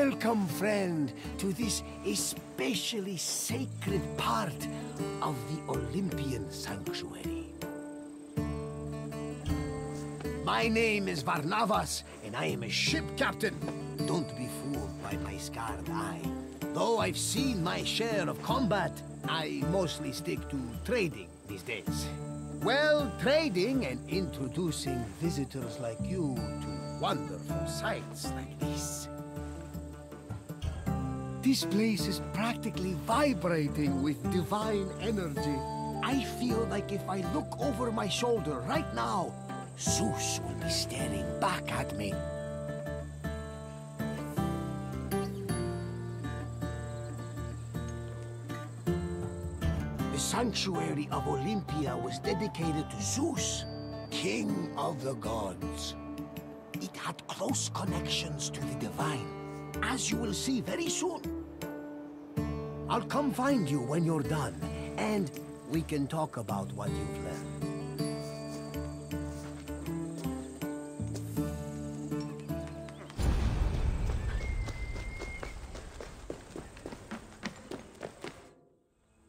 Welcome, friend, to this especially sacred part of the Olympian sanctuary. My name is Varnavas, and I am a ship captain. Don't be fooled by my scarred eye. Though I've seen my share of combat, I mostly stick to trading these days. Well, trading and introducing visitors like you to wonderful sights like this. This place is practically vibrating with divine energy. I feel like if I look over my shoulder right now, Zeus will be staring back at me. The sanctuary of Olympia was dedicated to Zeus, king of the gods. It had close connections to the divine, as you will see very soon. I'll come find you when you're done, and we can talk about what you've learned.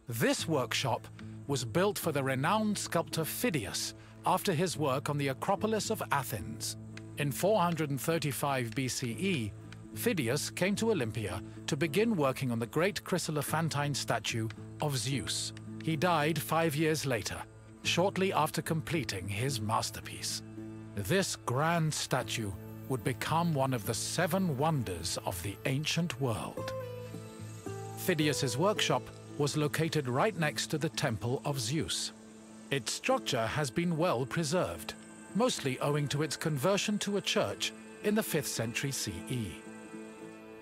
This workshop was built for the renowned sculptor Phidias after his work on the Acropolis of Athens. In 435 BCE, Phidias came to Olympia to begin working on the great chryselephantine statue of Zeus. He died 5 years later, shortly after completing his masterpiece. This grand statue would become one of the 7 wonders of the ancient world. Phidias's workshop was located right next to the Temple of Zeus. Its structure has been well preserved, mostly owing to its conversion to a church in the 5th century CE.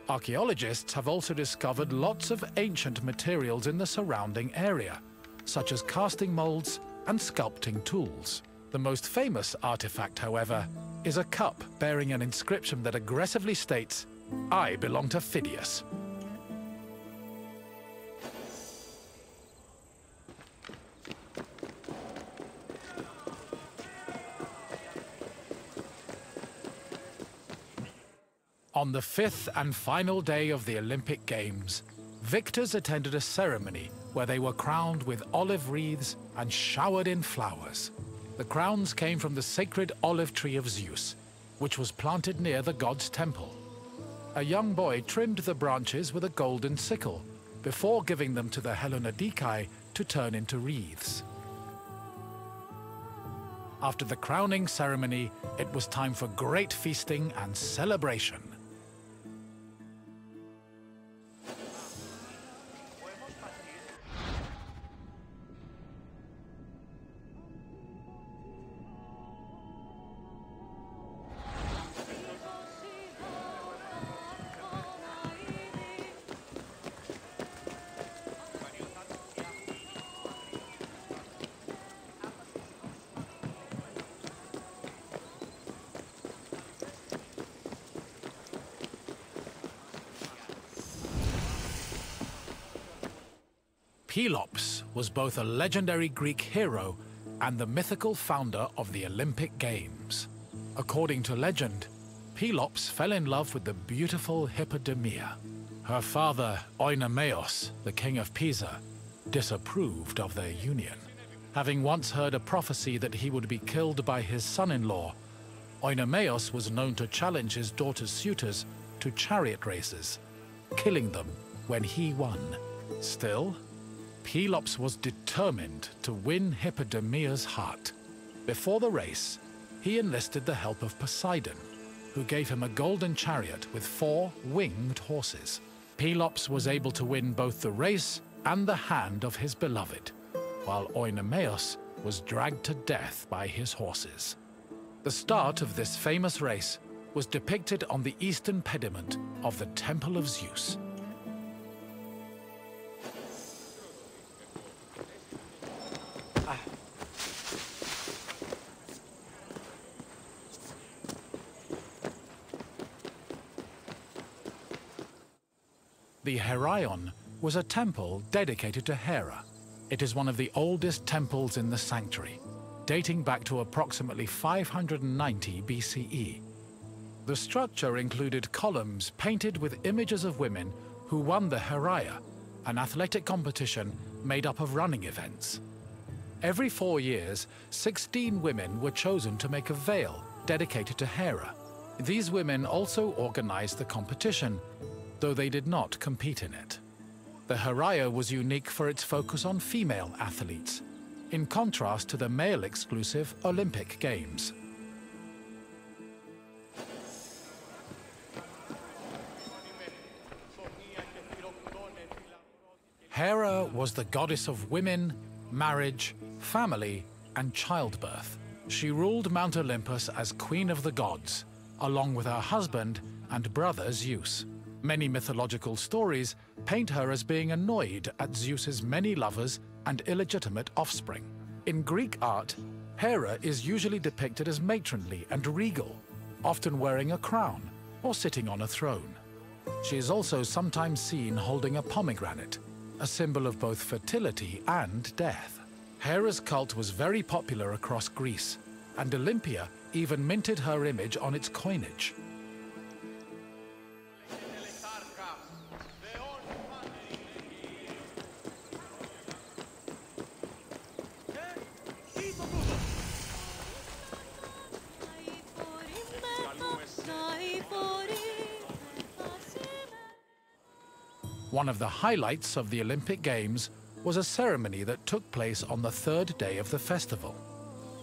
Archaeologists have also discovered lots of ancient materials in the surrounding area, such as casting molds and sculpting tools. The most famous artifact, however, is a cup bearing an inscription that aggressively states, "I belong to Phidias." On the 5th and final day of the Olympic Games, victors attended a ceremony where they were crowned with olive wreaths and showered in flowers. The crowns came from the sacred olive tree of Zeus, which was planted near the god's temple. A young boy trimmed the branches with a golden sickle before giving them to the Hellanodikai to turn into wreaths. After the crowning ceremony, it was time for great feasting and celebration. Pelops was both a legendary Greek hero and the mythical founder of the Olympic Games. According to legend, Pelops fell in love with the beautiful Hippodamia. Her father, Oenomaus, the king of Pisa, disapproved of their union. Having once heard a prophecy that he would be killed by his son-in-law, Oenomaus was known to challenge his daughter's suitors to chariot races, killing them when he won. Still, Pelops was determined to win Hippodamia's heart. Before the race, he enlisted the help of Poseidon, who gave him a golden chariot with 4 winged horses. Pelops was able to win both the race and the hand of his beloved, while Oenomaus was dragged to death by his horses. The start of this famous race was depicted on the eastern pediment of the Temple of Zeus. The Heraion was a temple dedicated to Hera. It is one of the oldest temples in the sanctuary, dating back to approximately 590 BCE. The structure included columns painted with images of women who won the Hera, an athletic competition made up of running events. Every 4 years, 16 women were chosen to make a veil dedicated to Hera. These women also organized the competition, though they did not compete in it. The Hera was unique for its focus on female athletes, in contrast to the male-exclusive Olympic Games. Hera was the goddess of women, marriage, family, and childbirth. She ruled Mount Olympus as Queen of the Gods, along with her husband and brother Zeus. Many mythological stories paint her as being annoyed at Zeus's many lovers and illegitimate offspring. In Greek art, Hera is usually depicted as matronly and regal, often wearing a crown or sitting on a throne. She is also sometimes seen holding a pomegranate, a symbol of both fertility and death. Hera's cult was very popular across Greece, and Olympia even minted her image on its coinage. One of the highlights of the Olympic Games was a ceremony that took place on the third day of the festival.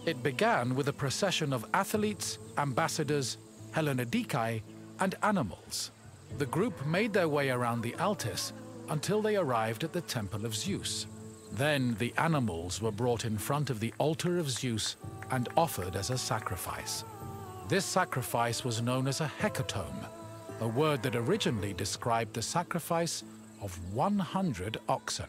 It began with a procession of athletes, ambassadors, Hellenodikai, and animals. The group made their way around the Altis until they arrived at the Temple of Zeus. Then the animals were brought in front of the altar of Zeus and offered as a sacrifice. This sacrifice was known as a Hecatomb, a word that originally described the sacrifice of 100 oxen.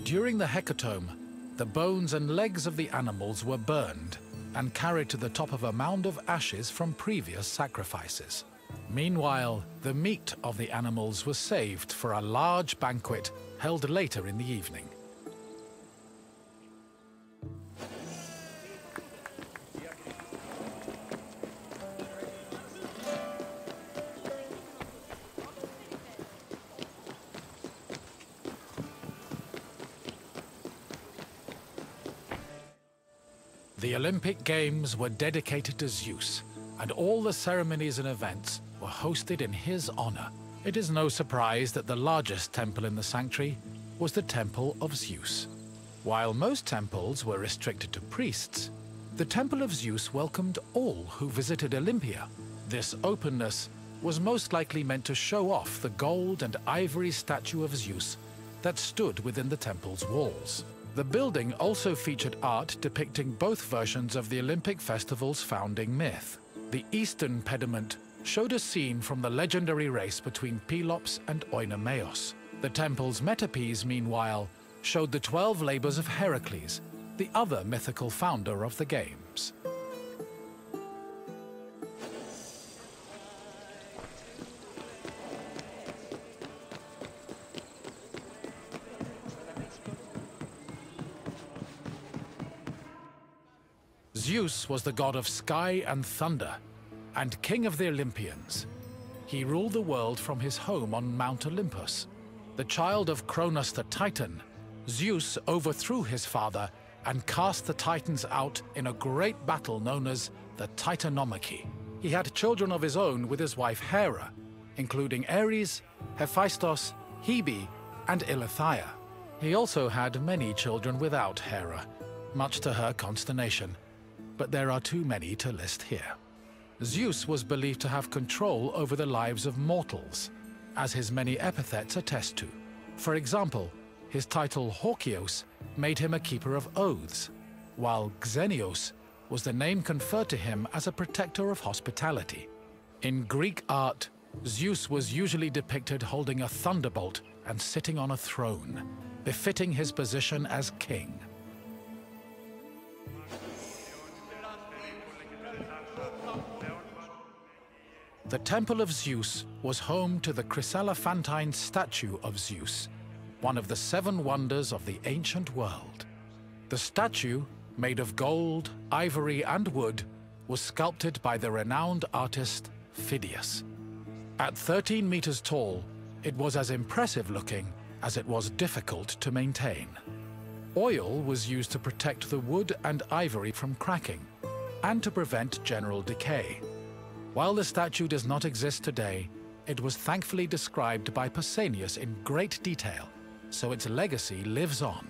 During the Hecatomb, the bones and legs of the animals were burned and carried to the top of a mound of ashes from previous sacrifices. Meanwhile, the meat of the animals was saved for a large banquet held later in the evening. The Olympic Games were dedicated to Zeus, and all the ceremonies and events were hosted in his honor. It is no surprise that the largest temple in the sanctuary was the Temple of Zeus. While most temples were restricted to priests, the Temple of Zeus welcomed all who visited Olympia. This openness was most likely meant to show off the gold and ivory statue of Zeus that stood within the temple's walls. The building also featured art depicting both versions of the Olympic festival's founding myth. The eastern pediment showed a scene from the legendary race between Pelops and Oenomaus. The temple's metapiece, meanwhile, showed the 12 labors of Heracles, the other mythical founder of the games. Zeus was the god of sky and thunder, and king of the Olympians. He ruled the world from his home on Mount Olympus. The child of Cronus the Titan, Zeus overthrew his father and cast the Titans out in a great battle known as the Titanomachy. He had children of his own with his wife Hera, including Ares, Hephaestus, Hebe, and Eileithyia. He also had many children without Hera, much to her consternation, but there are too many to list here. Zeus was believed to have control over the lives of mortals, as his many epithets attest to. For example, his title Horkios made him a keeper of oaths, while Xenios was the name conferred to him as a protector of hospitality. In Greek art, Zeus was usually depicted holding a thunderbolt and sitting on a throne, befitting his position as king. The Temple of Zeus was home to the chryselephantine statue of Zeus, one of the 7 wonders of the ancient world. The statue, made of gold, ivory, and wood, was sculpted by the renowned artist Phidias. At 13 meters tall, it was as impressive looking as it was difficult to maintain. Oil was used to protect the wood and ivory from cracking and to prevent general decay. While the statue does not exist today, it was thankfully described by Pausanias in great detail, so its legacy lives on.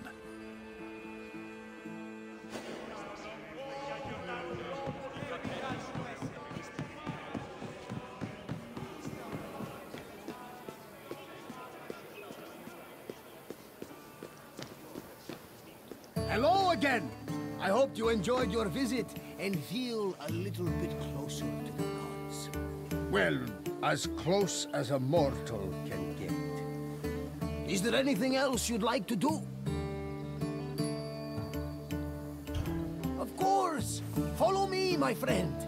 Hello again! I hope you enjoyed your visit and feel a little bit closer to the gods. Well, as close as a mortal can get. Is there anything else you'd like to do? Of course! Follow me, my friend!